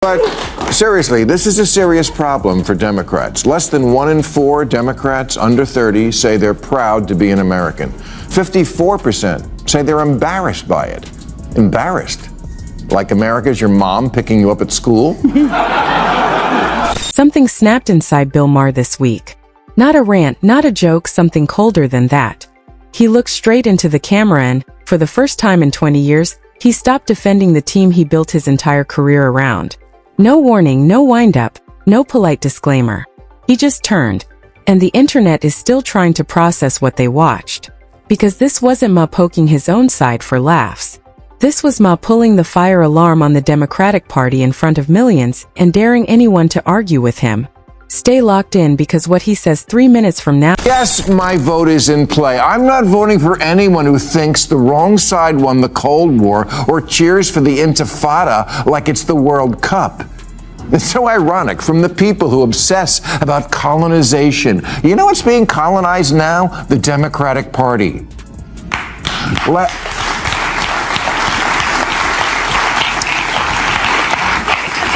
But seriously, this is a serious problem for Democrats. Less than 1 in 4 Democrats under 30 say they're proud to be an American. 54% say they're embarrassed by it. Embarrassed? Like America's your mom picking you up at school? Something snapped inside Bill Maher this week. Not a rant, not a joke, something colder than that. He looked straight into the camera and, for the first time in 20 years, he stopped defending the team he built his entire career around. No warning, no wind-up, no polite disclaimer. He just turned, and the internet is still trying to process what they watched. Because this wasn't Ma poking his own side for laughs. This was Ma pulling the fire alarm on the Democratic Party in front of millions and daring anyone to argue with him. Stay locked in because what he says 3 minutes from now— Yes, my vote is in play. I'm not voting for anyone who thinks the wrong side won the Cold War or cheers for the Intifada like it's the World Cup. It's so ironic from the people who obsess about colonization. You know what's being colonized now? The Democratic Party.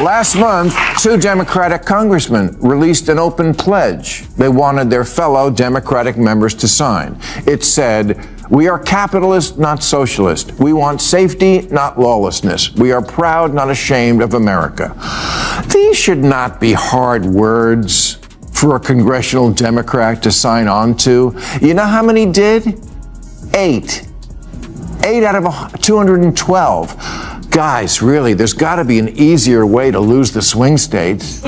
Last month, 2 Democratic congressmen released an open pledge they wanted their fellow Democratic members to sign. It said, "We are capitalist, not socialist. We want safety, not lawlessness. We are proud, not ashamed of America." These should not be hard words for a congressional Democrat to sign on to. You know how many did? 8. 8 out of 212. Guys, really, there's got to be an easier way to lose the swing states.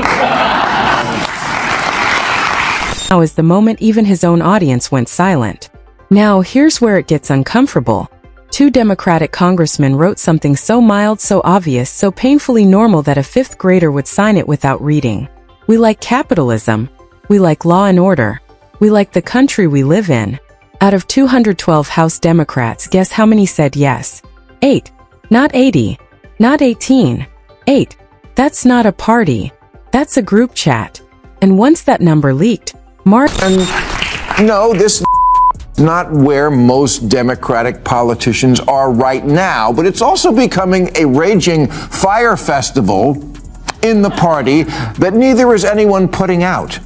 Now is the moment even his own audience went silent. Now, here's where it gets uncomfortable. 2 Democratic congressmen wrote something so mild, so obvious, so painfully normal that a 5th grader would sign it without reading. We like capitalism. We like law and order. We like the country we live in. Out of 212 House Democrats, guess how many said yes? 8. Not 80. Not 18. 8. That's not a party. That's a group chat. And once that number leaked, No, this is not where most Democratic politicians are right now, but it's also becoming a raging fire festival in the party that neither is anyone putting out.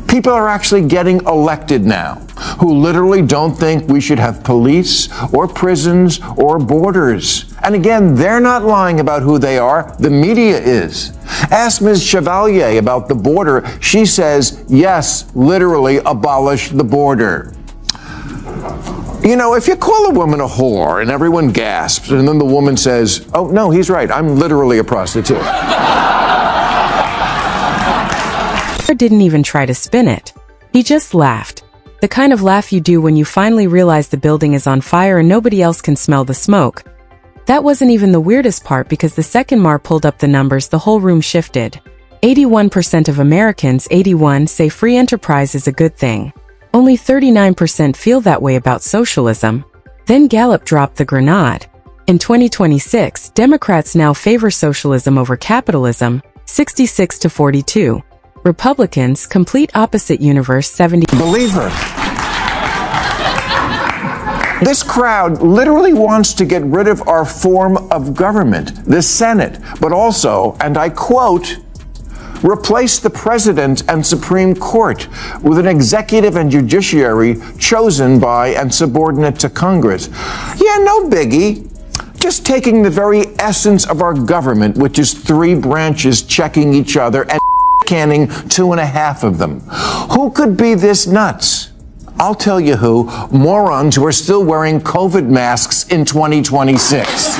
People are actually getting elected now who literally don't think we should have police or prisons or borders. And again, they're not lying about who they are. The media is. Ask Ms. Chevalier about the border. She says, yes, literally abolish the border. You know, if you call a woman a whore and everyone gasps and then the woman says, oh, no, he's right, I'm literally a prostitute. Didn't even try to spin it. He just laughed. The kind of laugh you do when you finally realize the building is on fire and nobody else can smell the smoke. That wasn't even the weirdest part because the second Maher pulled up the numbers, the whole room shifted. 81% of Americans, 81, say free enterprise is a good thing. Only 39% feel that way about socialism. Then Gallup dropped the grenade. In 2026, Democrats now favor socialism over capitalism, 66 to 42. Republicans, complete opposite universe, 70. Believer. This crowd literally wants to get rid of our form of government, the Senate, but also, and I quote, replace the president and Supreme Court with an executive and judiciary chosen by and subordinate to Congress. Yeah, no biggie. Just taking the very essence of our government, which is 3 branches checking each other and canning 2.5 of them. Who could be this nuts? I'll tell you who. Morons who are still wearing COVID masks in 2026.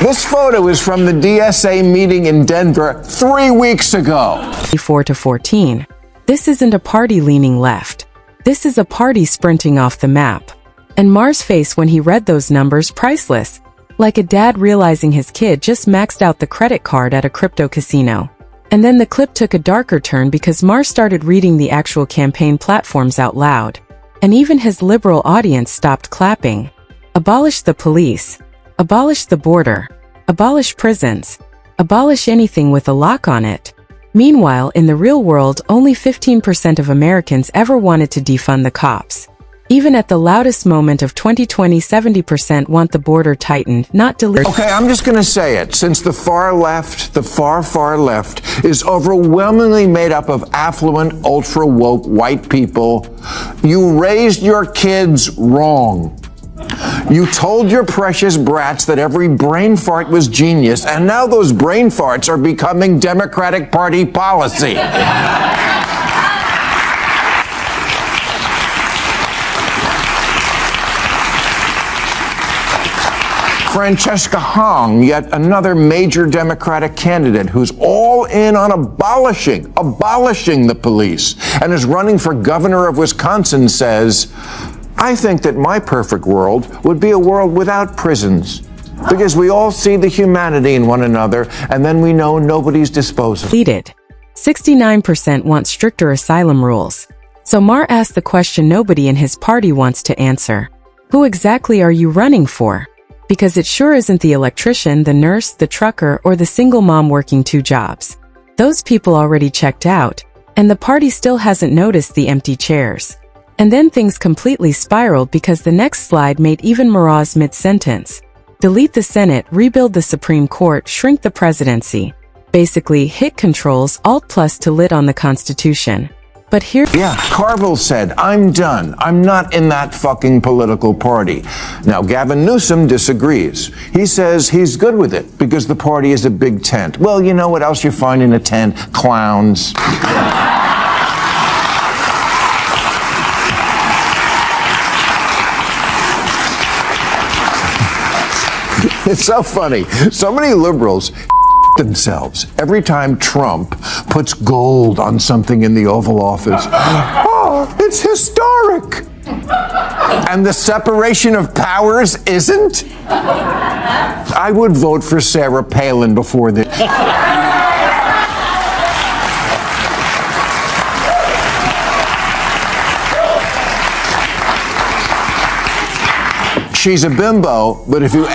This photo is from the DSA meeting in Denver 3 weeks ago. 4 to 14. This isn't a party leaning left. This is a party sprinting off the map. And Maher's face when he read those numbers, priceless. Like a dad realizing his kid just maxed out the credit card at a crypto casino. And then the clip took a darker turn because Maher started reading the actual campaign platforms out loud. And even his liberal audience stopped clapping. Abolish the police. Abolish the border. Abolish prisons. Abolish anything with a lock on it. Meanwhile, in the real world, only 15% of Americans ever wanted to defund the cops. Even at the loudest moment of 2020, 70% want the border tightened, not deleted. Okay, I'm just going to say it. Since the far left, the far left, is overwhelmingly made up of affluent, ultra-woke white people, you raised your kids wrong. You told your precious brats that every brain fart was genius, and now those brain farts are becoming Democratic Party policy. Francesca Hong, yet another major Democratic candidate who's all in on abolishing the police and is running for governor of Wisconsin, says, I think that my perfect world would be a world without prisons, because we all see the humanity in one another, and then we know nobody's disposable. 69% want stricter asylum rules. So Maher asked the question nobody in his party wants to answer. Who exactly are you running for? Because it sure isn't the electrician, the nurse, the trucker, or the single mom working 2 jobs. Those people already checked out, and the party still hasn't noticed the empty chairs. And then things completely spiraled because the next slide made even Maher's mid-sentence. Delete the Senate, rebuild the Supreme Court, shrink the presidency. Basically, hit Controls, Alt+ to lit on the Constitution. But here... Yeah, Carville said, I'm done. I'm not in that fucking political party. Now, Gavin Newsom disagrees. He says he's good with it because the party is a big tent. Well, you know what else you find in a tent? Clowns. It's so funny. So many liberals themselves every time Trump puts gold on something in the Oval Office. Oh, it's historic. And the separation of powers isn't? I would vote for Sarah Palin before this. She's a bimbo, but if you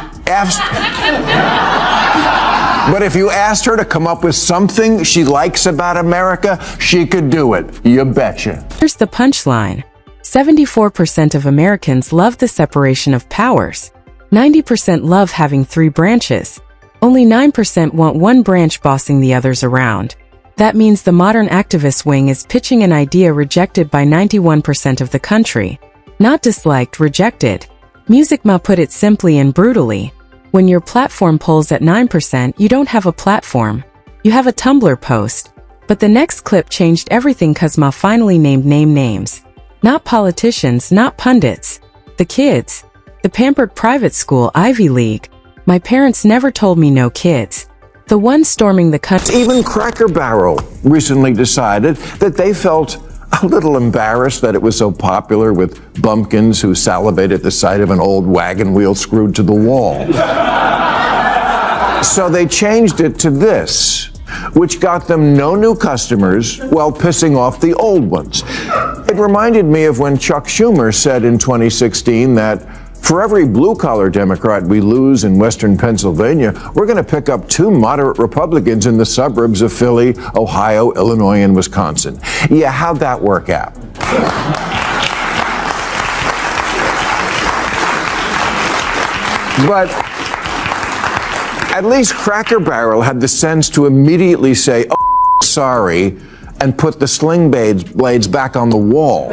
asked her to come up with something she likes about America, she could do it. You betcha. Here's the punchline. 74% of Americans love the separation of powers. 90% love having 3 branches. Only 9% want one branch bossing the others around. That means the modern activist wing is pitching an idea rejected by 91% of the country. Not disliked, rejected. Music Ma put it simply and brutally. When your platform polls at 9%, you don't have a platform. You have a Tumblr post. But the next clip changed everything cause Ma finally named names. Not politicians, not pundits. The kids. The pampered private school Ivy League. My parents never told me no kids. The ones storming the country. Even Cracker Barrel recently decided that they felt a little embarrassed that it was so popular with bumpkins who salivate at the sight of an old wagon wheel screwed to the wall. So they changed it to this, which got them no new customers while pissing off the old ones. It reminded me of when Chuck Schumer said in 2016 that for every blue-collar Democrat we lose in western Pennsylvania, we're going to pick up 2 moderate Republicans in the suburbs of Philly, Ohio, Illinois, and Wisconsin. Yeah, how'd that work out? But at least Cracker Barrel had the sense to immediately say, oh, sorry, and put the sling blades back on the wall.